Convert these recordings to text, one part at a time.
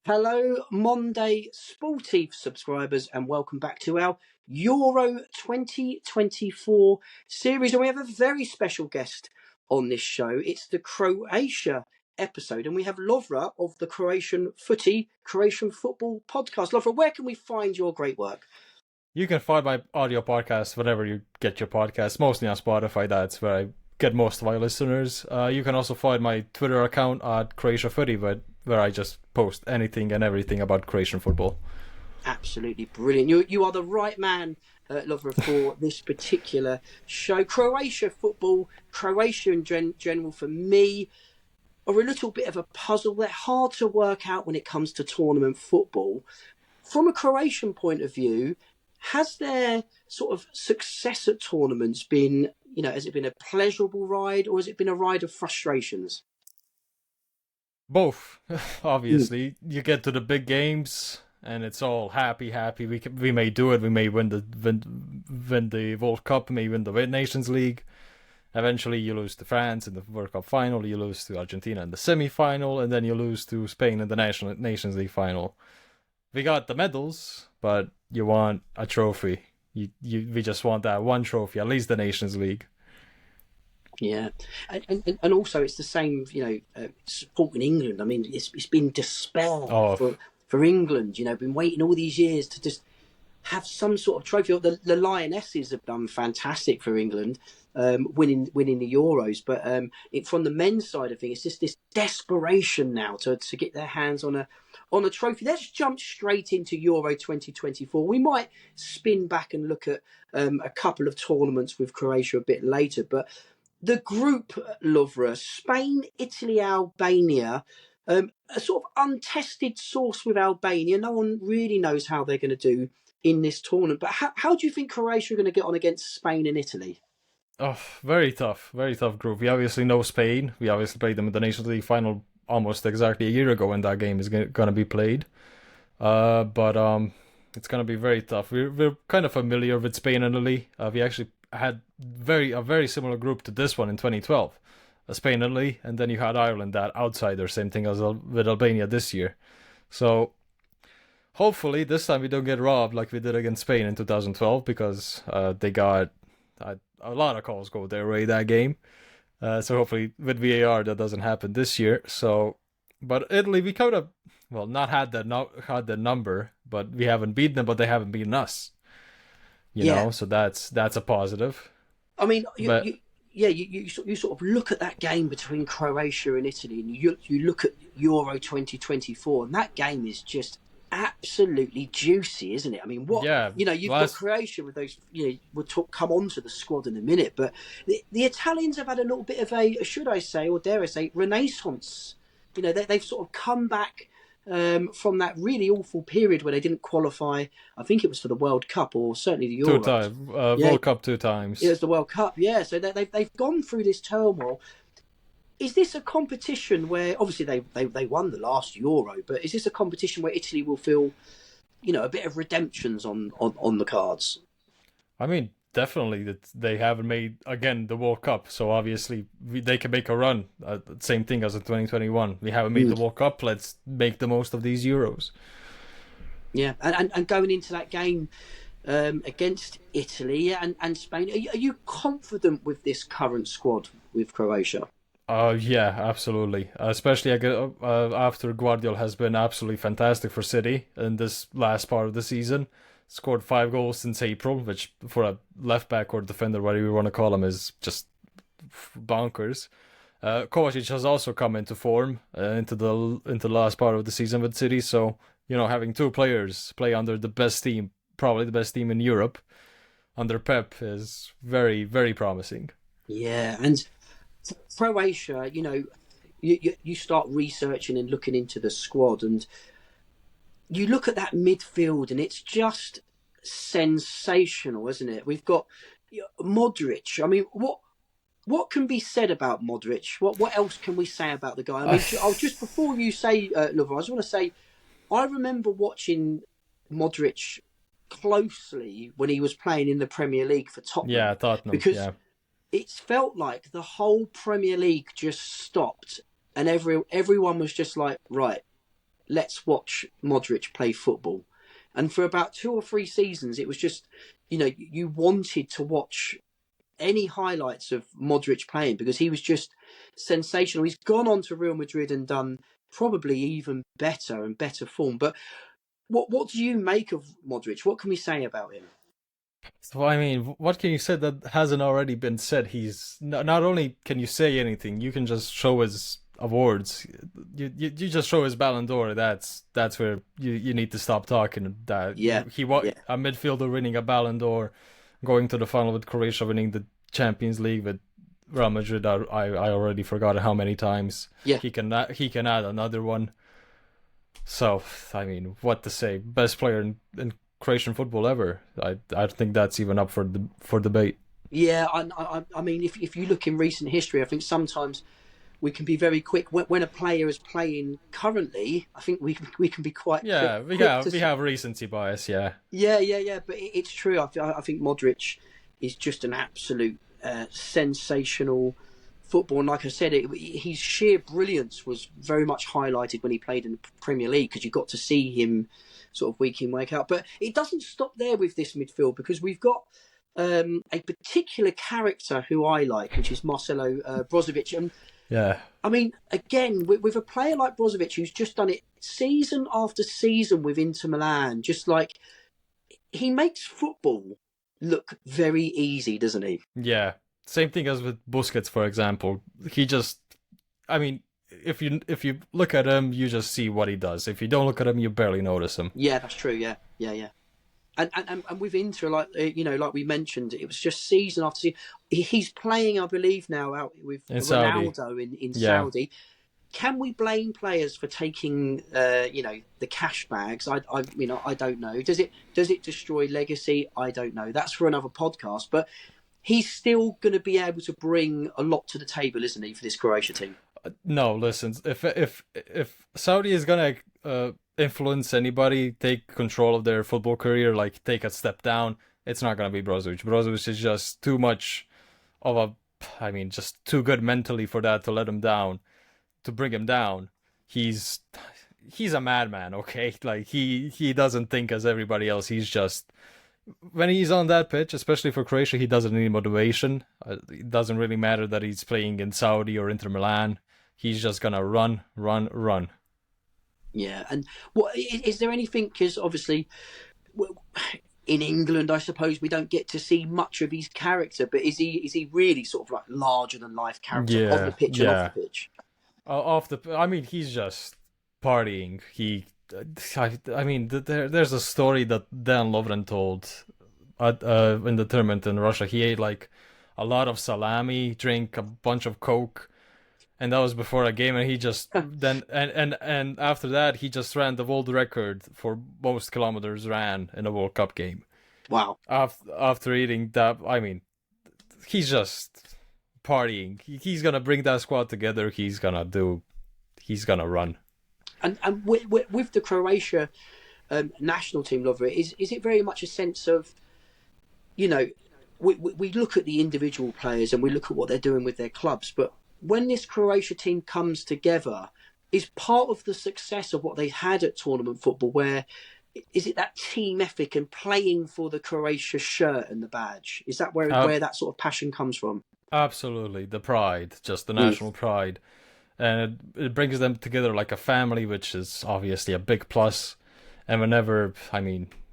Hello, Monday Sportive subscribers, and welcome back to our Euro 2024 series. And we have a very special guest on this show. It's the Croatia episode, and we have Lovre of the Croatian Football podcast. Lovre, where can we find your great work? You can find my audio podcast wherever you get your podcasts, mostly on Spotify. That's where I get most of my listeners. You can also find my Twitter account at Croatia Footy, where I just post anything and everything about Croatian football. Absolutely brilliant. You are the right man, Lovre, for this particular show. Croatia football, Croatia in general, for me, are a little bit of a puzzle. They're hard to work out when it comes to tournament football. From a Croatian point of view, has their sort of success at tournaments been, has it been a pleasurable ride or has it been a ride of frustrations? Both, obviously. You get to the big games and it's all happy. We may do it. We may win the World Cup, may win the Nations League. Eventually, you lose to France in the World Cup final. You lose to Argentina in the semi-final, and then you lose to Spain in the Nations League final. We got the medals, but you want a trophy. We just want that one trophy, at least the Nations League. Yeah, and also it's the same, supporting England. I mean, it's been despair for England. Been waiting all these years to just have some sort of trophy. The Lionesses have done fantastic for England, winning the Euros. But from the men's side of things, it's just this desperation now to get their hands on a trophy. Let's jump straight into Euro 2024. We might spin back and look at a couple of tournaments with Croatia a bit later, but the group, Lovre, Spain, Italy, Albania, a sort of untested source with Albania. No one really knows how they're going to do in this tournament. But how do you think Croatia are going to get on against Spain and Italy? Oh, very tough group. We obviously know Spain. We obviously played them in the Nations League final almost exactly a year ago when that game is going to be played. But it's going to be very tough. We're kind of familiar with Spain and Italy. We actually had a very similar group to this one in 2012. Spain, Italy, and then you had Ireland, that outsider, same thing as with Albania this year. So hopefully this time we don't get robbed like we did against Spain in 2012, because they got a lot of calls go their way that game. So hopefully with VAR that doesn't happen this year. So, but Italy, we kind of not had that number, but we haven't beaten them, but they haven't beaten us. You know, so that's a positive. I mean, you sort of look at that game between Croatia and Italy, and you look at Euro 2024, and that game is just absolutely juicy, isn't it? I mean, you've got Croatia with those. We'll come on to the squad in a minute, but the Italians have had a little bit of a, should I say, or dare I say, renaissance. They've sort of come back from that really awful period where they didn't qualify. I think it was for the World Cup or certainly the Euros. 2 times, World Cup 2 times. Yeah, it was the World Cup. Yeah, so they've gone through this turmoil. Is this a competition where, obviously they won the last Euro, but is this a competition where Italy will feel, a bit of redemptions on the cards? I mean, definitely that they haven't made, again, the World Cup, so obviously they can make a run. Same thing as in 2021. We haven't made the World Cup, let's make the most of these Euros. Yeah, and going into that game against Italy and Spain, are you confident with this current squad with Croatia? Yeah, absolutely. Especially after Guardiola has been absolutely fantastic for City in this last part of the season. Scored 5 goals since April, which for a left back or defender, whatever you want to call him, is just bonkers. Kovacic has also come into form into the last part of the season with City. So having 2 players play under the best team, probably the best team in Europe, under Pep, is very, very promising. Yeah, and Croatia, you start researching and looking into the squad, and you look at that midfield, and it's just sensational, isn't it? We've got Modric. I mean, what can be said about Modric? What else can we say about the guy? I mean, just before you say, Lovre, I just want to say, I remember watching Modric closely when he was playing in the Premier League for Tottenham. Yeah, Tottenham. Because it's felt like the whole Premier League just stopped, and everyone was just like, right, let's watch Modric play football. And for about 2 or 3 seasons, it was just, you wanted to watch any highlights of Modric playing because he was just sensational. He's gone on to Real Madrid and done probably even better and better form. But what do you make of Modric? What can we say about him? So, I mean, what can you say that hasn't already been said? He's not only can you say anything, you can just show his awards. You just show his Ballon d'Or. That's where you need to stop talking. That he was a midfielder winning a Ballon d'Or, going to the final with Croatia, winning the Champions League with Real Madrid. I already forgot how many times. Yeah, he can add another one. So, I mean, what to say? Best player in Croatian football ever. I think that's even up for debate. Yeah, I mean, if you look in recent history, I think sometimes we can be very quick when a player is playing currently. I think we can be quite quick. We have recency bias. Yeah. But it's true. I think Modric is just an absolute sensational football, and like I said, his sheer brilliance was very much highlighted when he played in the Premier League because you got to see him sort of week in, week out. But it doesn't stop there with this midfield because we've got a particular character who I like, which is Marcelo Brozovic. And I mean, again, with a player like Brozovic who's just done it season after season with Inter Milan, just like he makes football look very easy, doesn't he? Yeah. Same thing as with Busquets, for example. He just, I mean, if you look at him, you just see what he does. If you don't look at him, you barely notice him. Yeah, that's true. Yeah. And with Inter, like like we mentioned, it was just season after season. He's playing, I believe, now out with Ronaldo in Saudi. Can we blame players for taking the cash bags? I don't know. Does it destroy legacy? I don't know. That's for another podcast. But he's still going to be able to bring a lot to the table, isn't he, for this Croatia team? No, listen. If Saudi is gonna influence anybody, take control of their football career, like take a step down, it's not gonna be Brozovic. Brozovic is just too much of just too good mentally for that to let him down, to bring him down. He's a madman, okay? Like he doesn't think as everybody else. He's just, when he's on that pitch, especially for Croatia, he doesn't need motivation. It doesn't really matter that he's playing in Saudi or Inter Milan. He's just gonna run. Yeah, and what is there anything? Because obviously, in England, I suppose we don't get to see much of his character. But is he really sort of like larger than life character on the pitch and off the pitch? He's just partying. There's a story that W.Lovre told in the tournament in Russia. He ate like a lot of salami, drank a bunch of Coke, and that was before a game. And he just then and after that, he just ran the world record for most kilometers ran in a World Cup game. Wow! After eating that, he's just partying. He's gonna bring that squad together. He's gonna run. And with the Croatia national team, Lovre, is it very much a sense of, we look at the individual players and we look at what they're doing with their clubs, but when this Croatia team comes together, is part of the success of what they had at tournament football, where is it that team ethic and playing for the Croatia shirt and the badge? Is that where that sort of passion comes from? Absolutely, the pride, just the national pride. And it brings them together like a family, which is obviously a big plus. And whenever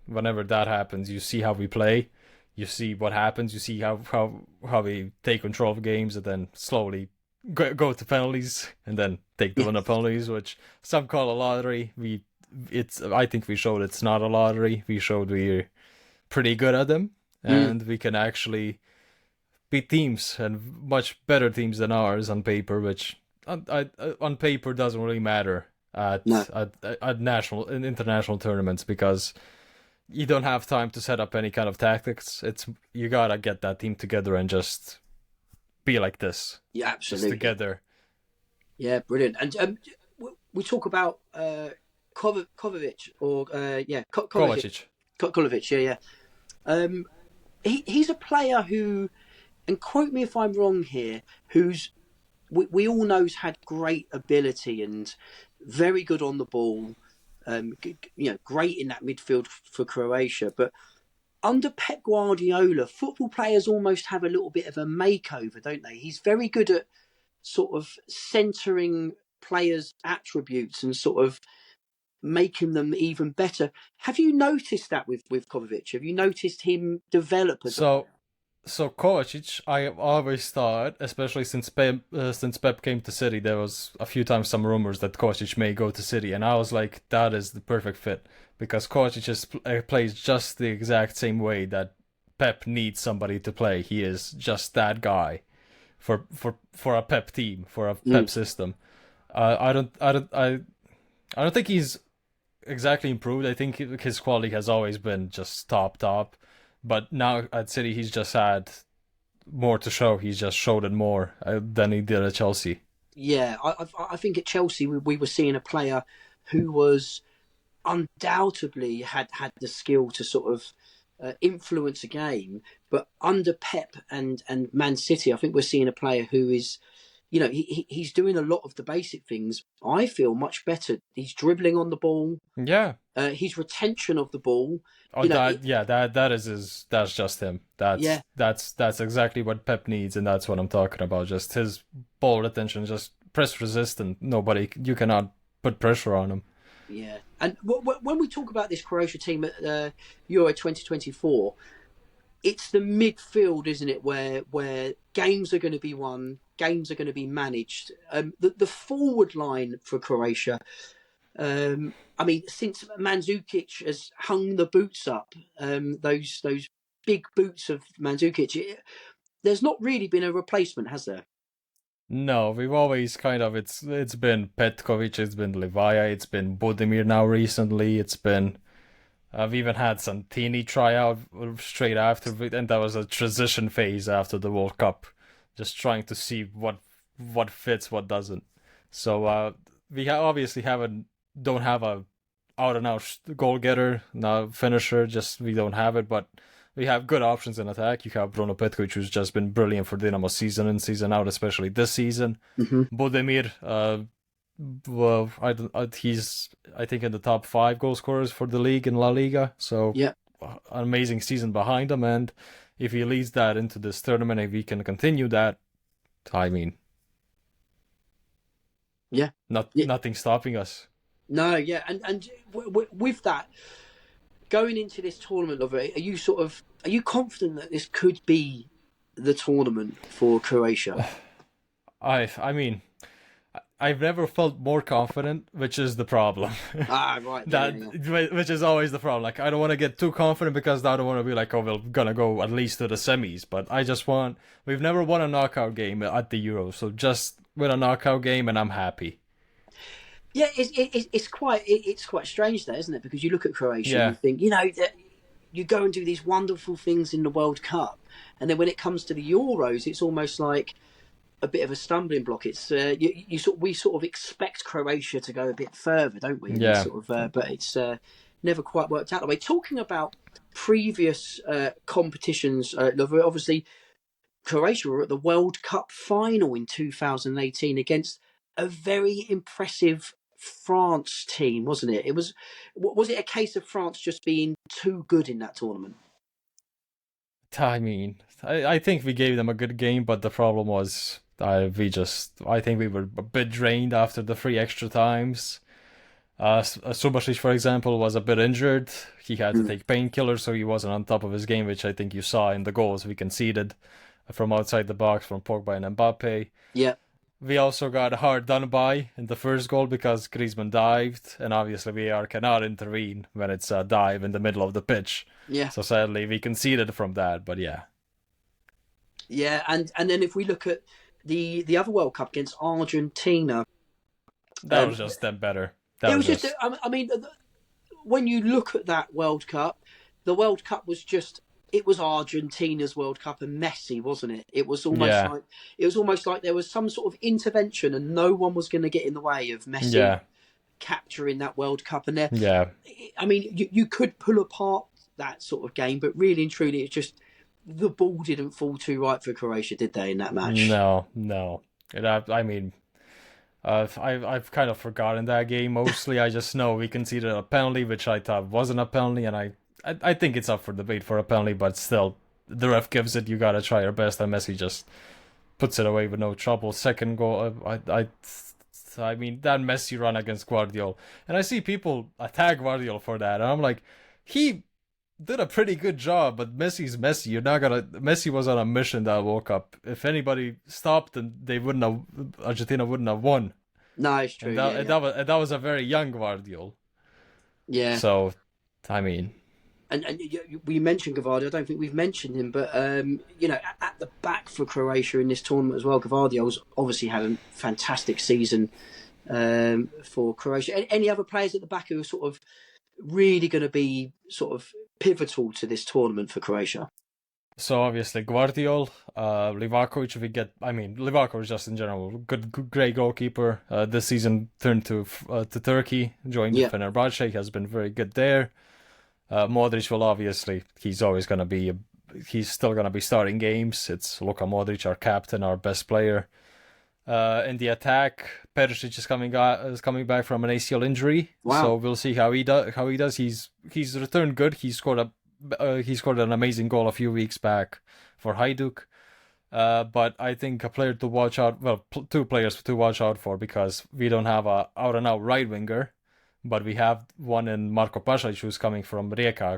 that happens, you see how we play, you see what happens, you see how we take control of games and then slowly go to penalties and then take the winner penalties, which some call a lottery. I think we showed it's not a lottery. We showed we're pretty good at them, and we can actually beat teams, and much better teams than ours on paper, which on paper doesn't really matter at national and international tournaments, because you don't have time to set up any kind of tactics. You gotta get that team together and just be like this. Yeah, absolutely. Just together. Yeah, brilliant. And we talk about Kovacic or Kovacic. Kovacic, yeah. He's a player who, and quote me if I'm wrong here, we all know has had great ability and very good on the ball. Great in that midfield for Croatia. But under Pep Guardiola, football players almost have a little bit of a makeover, don't they? He's very good at sort of centering players' attributes and sort of making them even better. Have you noticed that with Kovacic? Have you noticed him develop as a player? So Kovacic, I always thought, especially since Pep came to City, there was a few times some rumors that Kovacic may go to City, and I was like, that is the perfect fit because Kovacic plays just the exact same way that Pep needs somebody to play. He is just that guy for a Pep team, for a Pep system. I don't think he's exactly improved. I think his quality has always been just top. But now at City, he's just had more to show. He's just showed it more than he did at Chelsea. Yeah, I think at Chelsea we were seeing a player who was undoubtedly had the skill to sort of influence a game, but under Pep and Man City, I think we're seeing a player who is, he's doing a lot of the basic things. I feel much better. He's dribbling on the ball. Yeah. His retention of the ball. Oh, that's just him. That's exactly what Pep needs, and that's what I'm talking about. Just his ball retention, just press resistant. You cannot put pressure on him. Yeah, and when we talk about this Croatia team at Euro 2024, it's the midfield, isn't it, where games are going to be won, games are going to be managed. The forward line for Croatia. Since Mandzukic has hung the boots up, those big boots of Mandzukic, there's not really been a replacement, has there? No, we've always it's been Petkovic, it's been Livaja, it's been Budimir now recently, I've even had Santini try out straight after, and that was a transition phase after the World Cup, just trying to see what fits, what doesn't. So we obviously don't have a out and out goal getter, no finisher. Just we don't have it, but we have good options in attack. You have Bruno Petkovic, who's just been brilliant for Dinamo season in, season out, especially this season. Mm-hmm. Budimir, he's I think in the top 5 goal scorers for the league in La Liga. So yeah, an amazing season behind him, and if he leads that into this tournament, if he can continue that, nothing stopping us. No, yeah, and with that, going into this tournament, are you confident that this could be the tournament for Croatia? I've never felt more confident, which is the problem. Right. Which is always the problem. Like, I don't want to get too confident because I don't want to be like, oh, we're gonna go at least to the semis. But we've never won a knockout game at the Euros, so just win a knockout game and I'm happy. Yeah, it's quite strange there, isn't it? Because you look at Croatia and you think, that you go and do these wonderful things in the World Cup, and then when it comes to the Euros, it's almost like a bit of a stumbling block. It's we sort of expect Croatia to go a bit further, don't we? Yeah. But it's never quite worked out that way. Talking about previous competitions, obviously Croatia were at the World Cup final in 2018 against a very impressive France team, wasn't it? Was it a case of France just being too good in that tournament? I think we gave them a good game, but the problem was I think we were a bit drained after the 3 extra times. Subasic, for example, was a bit injured. He had to take painkillers, so he wasn't on top of his game, which I think you saw in the goals we conceded from outside the box from Pogba and Mbappe. Yeah. We also got hard done by in the first goal because Griezmann dived, and obviously VAR cannot intervene when it's a dive in the middle of the pitch. Yeah. So sadly, we conceded from that, but yeah. Yeah, and then if we look at the other World Cup against Argentina, that was just them better. When you look at that World Cup, the World Cup was just. It was Argentina's World Cup and Messi, wasn't it? It was almost like there was some sort of intervention and no one was going to get in the way of Messi capturing that World Cup. And you could pull apart that sort of game, but really and truly, it's just the ball didn't fall too right for Croatia, did they, in that match? No. I've kind of forgotten that game mostly. I just know we conceded a penalty, which I thought wasn't a penalty, and I think it's up for debate for a penalty, but still, the ref gives it. You gotta try your best, and Messi just puts it away with no trouble. Second goal, I mean that Messi run against Guardiola, and I see people attack Guardiola for that, and I'm like, he did a pretty good job, but Messi's Messi. You're not gonna. Messi was on a mission that World Cup. If anybody stopped, then they wouldn't have. Argentina wouldn't have won. No, it's true. And that was a very young Guardiola. Yeah. So, I mean, and we mentioned Gavardio. I don't think we've mentioned him, but you know, at the back for Croatia in this tournament as well. Gavardio's obviously had a fantastic season for Croatia. Any other players at the back who are sort of really going to be sort of pivotal to this tournament for Croatia? So obviously Guardiola, Livakovic. Livakovic just in general, great goalkeeper. This season turned to Turkey, joined Fenerbahce. He has been very good there. Modric will obviously, he's still gonna be starting games. It's Luka Modric, our captain, our best player. In the attack, Perisic is coming back from an ACL injury. Wow. So we'll see how he does. He's returned good. He scored an amazing goal a few weeks back for Hajduk. But I think a player to watch out. Well, two players to watch out for, because we don't have a out and out right winger, but we have one in Marko Pašić, who's coming from Rijeka,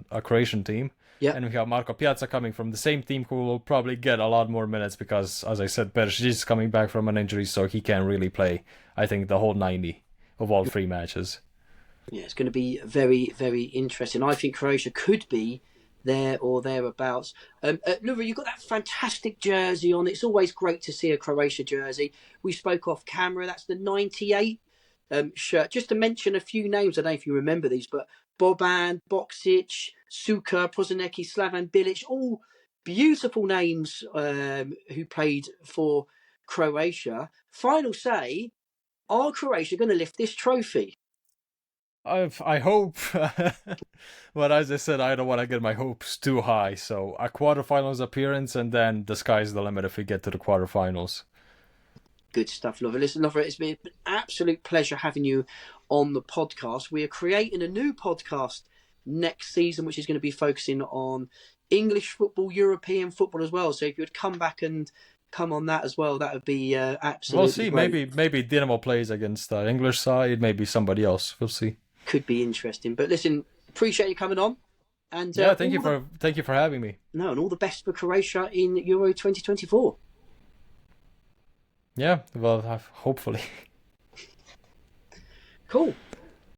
a Croatian team. Yeah. And we have Marko Piazza coming from the same team, who will probably get a lot more minutes because, as I said, Perisic is coming back from an injury, so he can't really play, I think, the whole 90 of all 3 matches. Yeah, it's going to be very, very interesting. I think Croatia could be there or thereabouts. Lovre, you've got that fantastic jersey on. It's always great to see a Croatia jersey. We spoke off camera. That's the 98 shirt. Just to mention a few names, I don't know if you remember these, but Boban, Boksic, Suka, Prozinecki, Slavan Bilic, all beautiful names who played for Croatia. Final say, are Croatia going to lift this trophy? I hope, but as I said, I don't want to get my hopes too high. So a quarterfinals appearance, and then the sky's the limit if we get to the quarterfinals. Good stuff, Lovre. Listen, Lovre, it's been an absolute pleasure having you on the podcast. We are creating a new podcast next season, which is going to be focusing on English football, European football as well. So if you would come back and come on that as well, that would be absolutely We'll see. Great. Maybe Dinamo plays against the English side. Maybe somebody else. We'll see. Could be interesting. But listen, appreciate you coming on. And thank you for having me. No, and all the best for Croatia in Euro 2024. Yeah, well, hopefully. Cool.